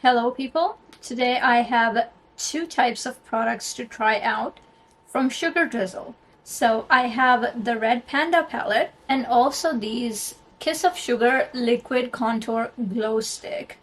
Hello people! Today I have two types of products to try out from Sugar Drizzle. So I have the red Panda palette and also these Kiss of Sugar liquid contour glow stick.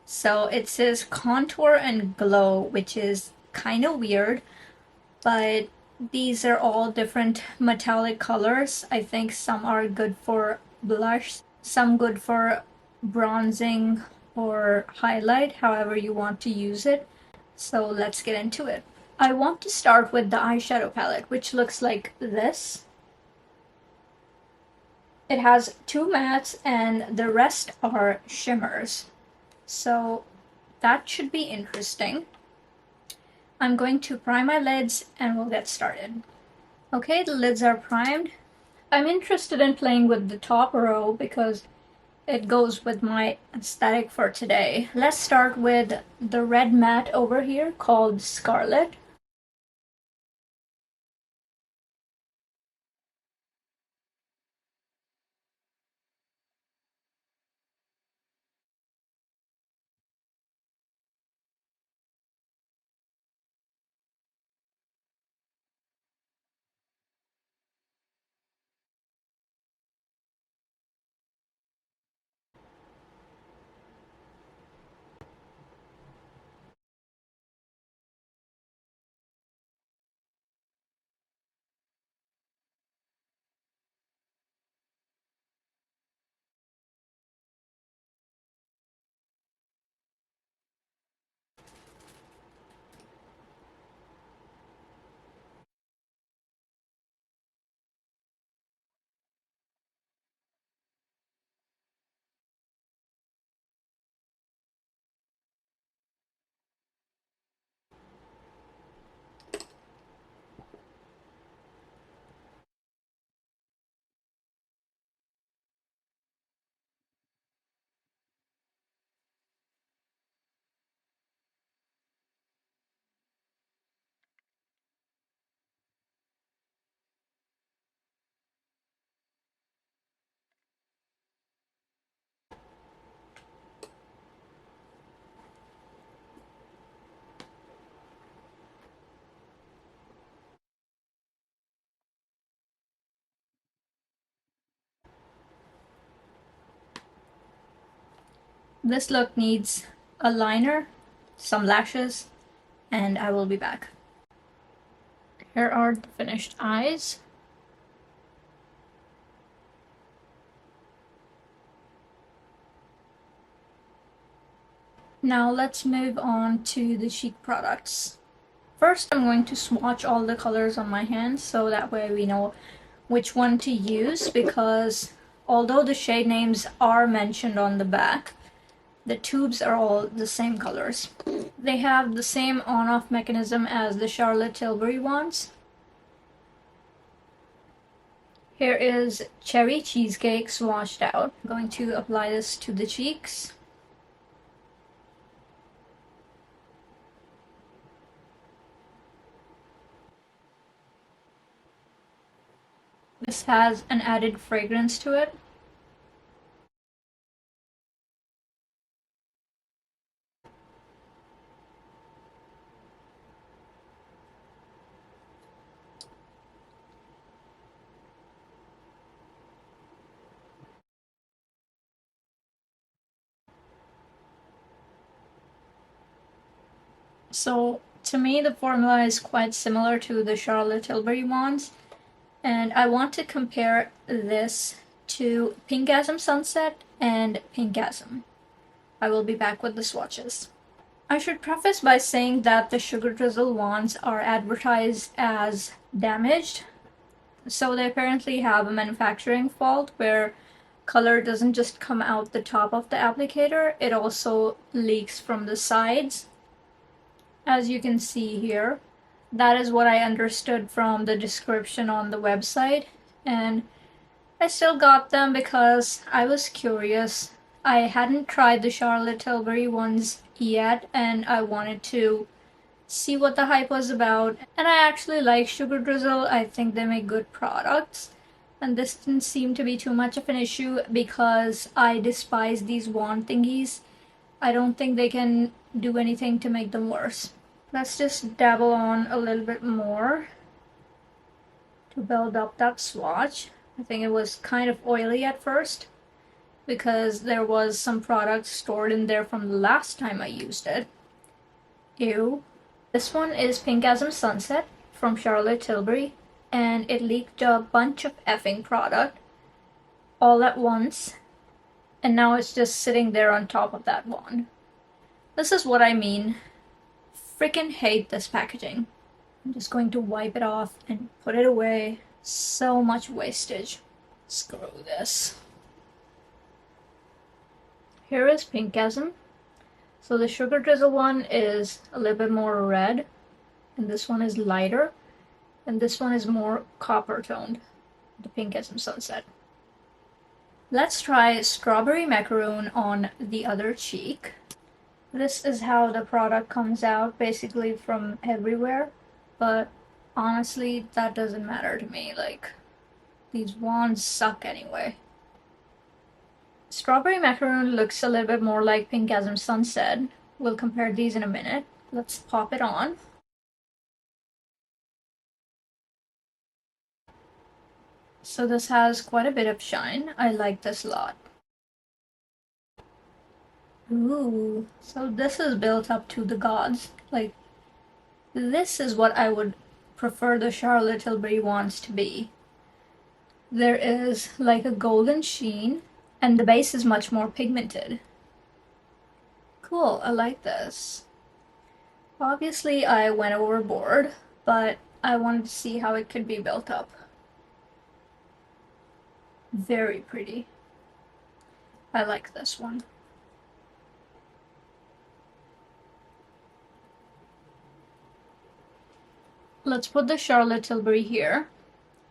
So it says contour and glow, which is kind of weird, but these are all different metallic colors. I think some are good for blush, some good for bronzing or highlight, however you want to use it. So let's get into it. I want to start with the eyeshadow palette, which looks like this. It has two mattes and the rest are shimmers. So that should be interesting. I'm going to prime my lids and we'll get started. Okay, the lids are primed. I'm interested in playing with the top row because it goes with my aesthetic for today. Let's start with the red matte over here called Scarlet. This look needs a liner, some lashes, and I will be back. Here are the finished eyes. Now let's move on to the cheek products. First, I'm going to swatch all the colors on my hands so that way we know which one to use, because although the shade names are mentioned on the back, the tubes are all the same colors. They have the same on-off mechanism as the Charlotte Tilbury ones. Here is Cherry Cheesecake swatched out. I'm going to apply this to the cheeks. This has an added fragrance to it. So to me the formula is quite similar to the Charlotte Tilbury ones, and I want to compare this to Pinkasm Sunset and Pinkasm. I will be back with the swatches. I should preface by saying that the Sugar Drizzle wands are advertised as damaged, so they apparently have a manufacturing fault where color doesn't just come out the top of the applicator, it also leaks from the sides, as you can see here. That is what I understood from the description on the website, and I still got them because I was curious. I hadn't tried the Charlotte Tilbury ones yet, and I wanted to see what the hype was about. And I actually like Sugar Drizzle. I think they make good products. And this didn't seem to be too much of an issue because I despise these wand thingies. I don't think they can do anything to make them worse. Let's just dabble on a little bit more to build up that swatch. I think it was kind of oily at first because there was some product stored in there from the last time I used it. Ew. This one is Pinkasm Sunset from Charlotte Tilbury, and it leaked a bunch of effing product all at once, and now it's just sitting there on top of that one. This is what I mean. Freaking hate this packaging. I'm just going to wipe it off and put it away. So much wastage. Screw this. Here is Pinkasm. So the Sugar Drizzle one is a little bit more red, and this one is lighter, and this one is more copper toned, the Pinkasm Sunset. Let's try Strawberry Macaroon on the other cheek. This is how the product comes out, basically from everywhere, but honestly, that doesn't matter to me. Like, these wands suck anyway. Strawberry Macaroon looks a little bit more like Pinkasm Sunset. We'll compare these in a minute. Let's pop it on. So this has quite a bit of shine. I like this a lot. Ooh, so this is built up to the gods. Like, this is what I would prefer the Charlotte Tilbury wands to be. There is like a golden sheen, and the base is much more pigmented. Cool, I like this. Obviously, I went overboard, but I wanted to see how it could be built up. Very pretty. I like this one. Let's put the Charlotte Tilbury here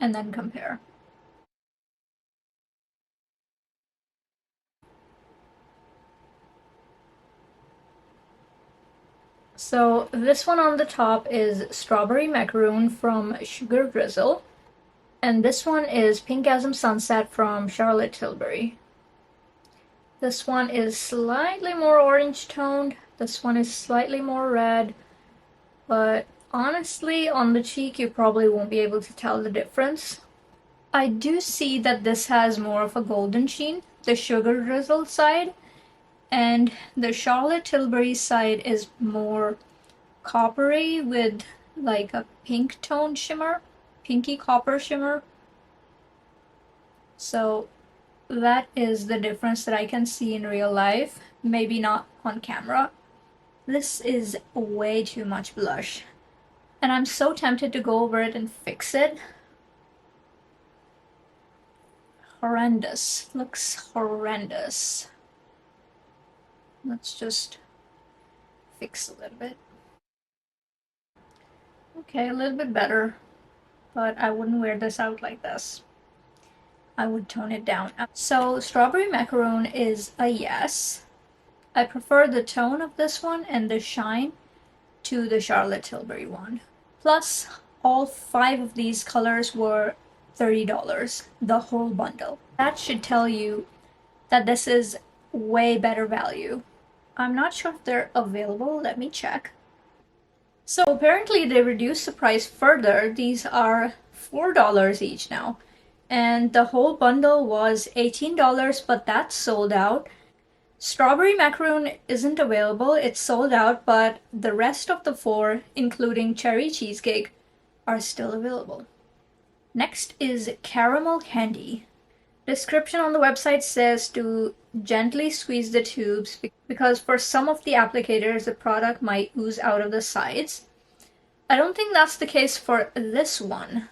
and then compare. So this one on the top is Strawberry Macaroon from Sugar Drizzle, and this one is Pinkasm Sunset from Charlotte Tilbury. This one is slightly more orange toned, this one is slightly more red, but honestly, on the cheek you probably won't be able to tell the difference. I do see that this has more of a golden sheen, the Sugar Drizzle side, and the Charlotte Tilbury side is more coppery with like a pink tone shimmer, pinky copper shimmer. So that is the difference that I can see in real life, maybe not on camera. This is way too much blush, and I'm so tempted to go over it and fix it. Horrendous. Looks horrendous. Let's just fix a little bit. Okay, a little bit better, but I wouldn't wear this out like this. I would tone it down. So Strawberry Macaroon is a yes. I prefer the tone of this one and the shine to the Charlotte Tilbury one. Plus, all 5 of these colors were $30, the whole bundle. That should tell you that this is way better value. I'm not sure if they're available, let me check. So apparently they reduced the price further. These are $4 each now. And the whole bundle was $18, but that's sold out. Strawberry Macaroon isn't available, it's sold out, but the rest of the 4, including Cherry Cheesecake, are still available. Next is Caramel Candy. Description on the website says to gently squeeze the tubes because for some of the applicators the product might ooze out of the sides. I don't think that's the case for this one,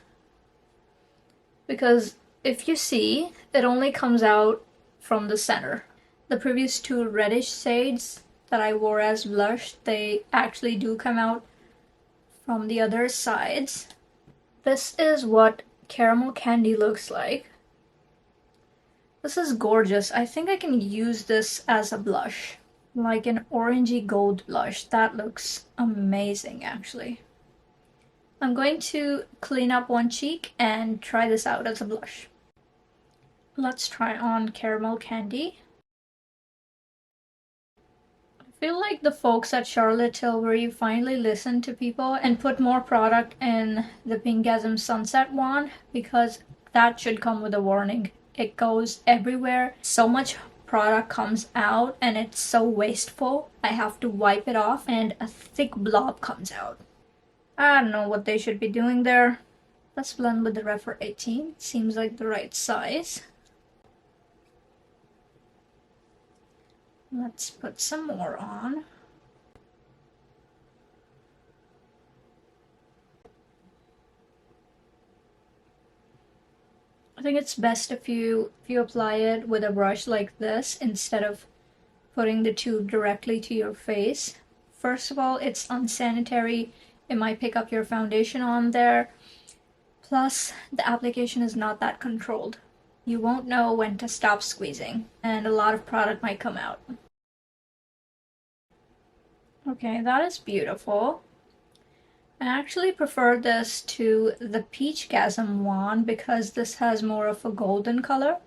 because if you see, it only comes out from the center. The previous 2 reddish shades that I wore as blush, they actually do come out from the other sides. This is what Caramel Candy looks like. This is gorgeous. I think I can use this as a blush, like an orangey gold blush. That looks amazing, actually. I'm going to clean up one cheek and try this out as a blush. Let's try on Caramel Candy. feel like the folks at Charlotte Tilbury finally listened to people and put more product in the Pinkgasm Sunset wand, because that should come with a warning. It goes everywhere. So much product comes out and it's so wasteful. I have to wipe it off and a thick blob comes out. I don't know what they should be doing there. Let's blend with the Refer 18. Seems like the right size. Let's put some more on. I think it's best if you apply it with a brush like this instead of putting the tube directly to your face. First of all, it's unsanitary. It might pick up your foundation on there. Plus, the application is not that controlled. You won't know when to stop squeezing, and a lot of product might come out. Okay, that is beautiful. I actually prefer this to the Peachgasm wand because this has more of a golden color.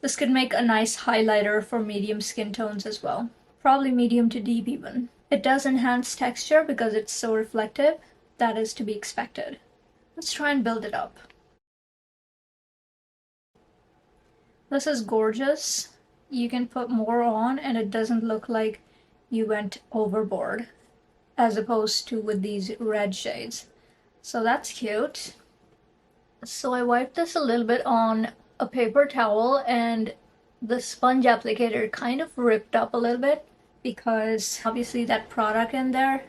This could make a nice highlighter for medium skin tones as well. Probably medium to deep even. It does enhance texture because it's so reflective. That is to be expected. Let's try and build it up. This is gorgeous. You can put more on and it doesn't look like you went overboard, as opposed to with these red shades. So that's cute. So I wiped this a little bit on a paper towel and the sponge applicator kind of ripped up a little bit because obviously that product in there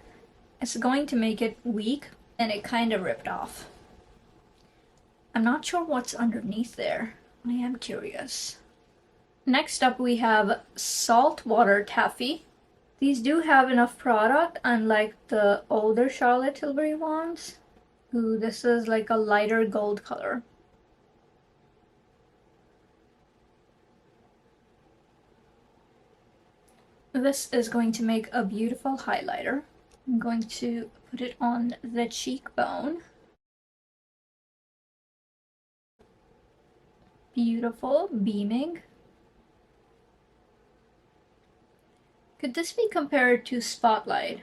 is going to make it weak, and it kind of ripped off. I'm not sure what's underneath there. I am curious. Next up we have Saltwater Taffy. These do have enough product, unlike the older Charlotte Tilbury wands. Ooh, this is like a lighter gold color. This is going to make a beautiful highlighter. I'm going to put it on the cheekbone. Beautiful, beaming. Could this be compared to Spotlight?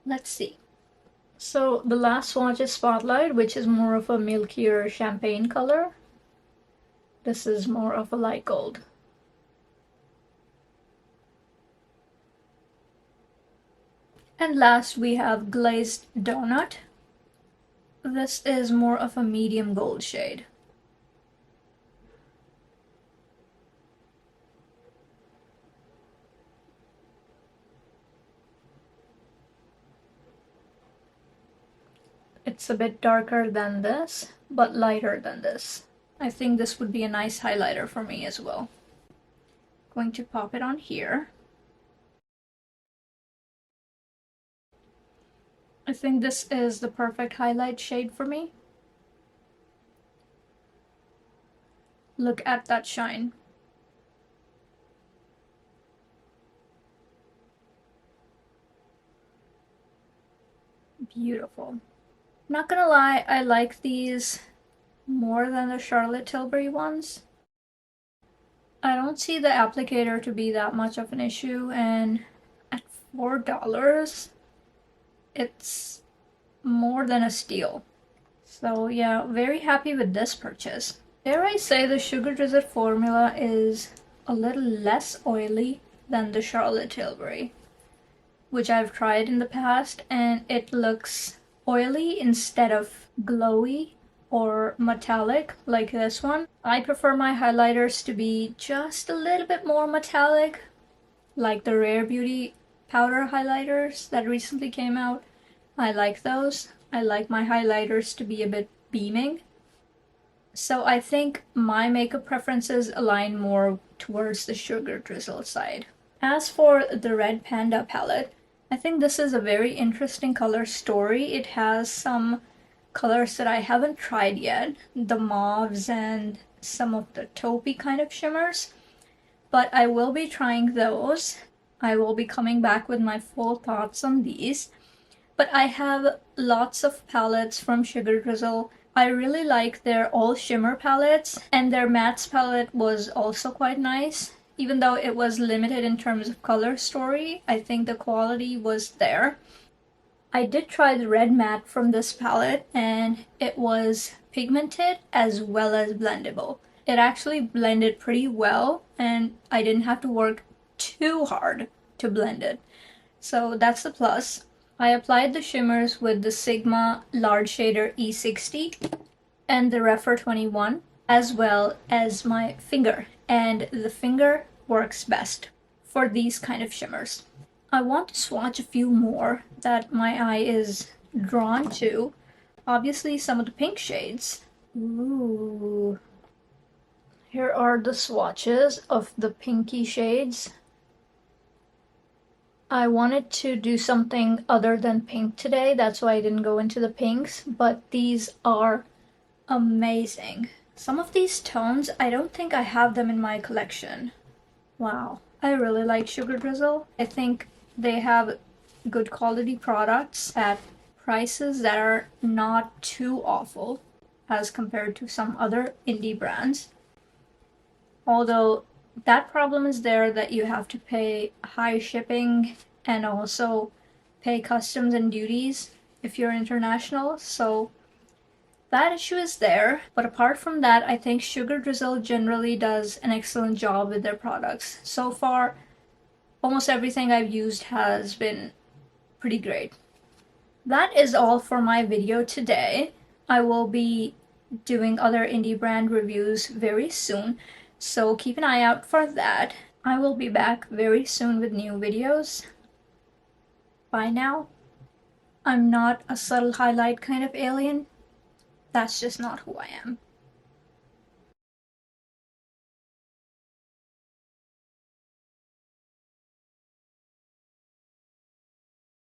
Let's see. So the last swatch is Spotlight, which is more of a milkier champagne color. This is more of a light gold. And last we have Glazed Donut. This is more of a medium gold shade. It's a bit darker than this, but lighter than this. I think this would be a nice highlighter for me as well. Going to pop it on here. I think this is the perfect highlight shade for me. Look at that shine. Beautiful. Not gonna lie, I like these more than the Charlotte Tilbury ones. I don't see the applicator to be that much of an issue, and at $4, it's more than a steal. So yeah, very happy with this purchase. Dare I say the Sugar Drizzle formula is a little less oily than the Charlotte Tilbury, which I've tried in the past, and it looks oily instead of glowy or metallic like this one. I prefer my highlighters to be just a little bit more metallic, like the Rare Beauty powder highlighters that recently came out. I like those. I like my highlighters to be a bit beaming. So I think my makeup preferences align more towards the Sugar Drizzle side. As for the Red Panda palette, I think this is a very interesting color story. It has some colors that I haven't tried yet, the mauves and some of the taupey kind of shimmers, but I will be trying those. I will be coming back with my full thoughts on these. But I have lots of palettes from Sugar Drizzle. I really like their all shimmer palettes, and their mattes palette was also quite nice. Even though it was limited in terms of color story, I think the quality was there. I did try the red matte from this palette and it was pigmented as well as blendable. It actually blended pretty well and I didn't have to work too hard to blend it. So that's the plus. I applied the shimmers with the Sigma Large Shader E60 and the Refer 21 as well as my finger, and the finger works best for these kind of shimmers. I want to swatch a few more that my eye is drawn to. Obviously some of the pink shades. Ooh. Here are the swatches of the pinky shades. I wanted to do something other than pink today, that's why I didn't go into the pinks, but these are amazing. Some of these tones, I don't think I have them in my collection. Wow, I really like Sugar Drizzle. I think they have good quality products at prices that are not too awful as compared to some other indie brands. Although that problem is there that you have to pay high shipping and also pay customs and duties if you're international, so that issue is there. But apart from that, I think Sugar Drizzle generally does an excellent job with their products. So far, almost everything I've used has been pretty great. That is all for my video today. I will be doing other indie brand reviews very soon, so keep an eye out for that. I will be back very soon with new videos. Bye now. I'm not a subtle highlight kind of alien. That's just not who I am.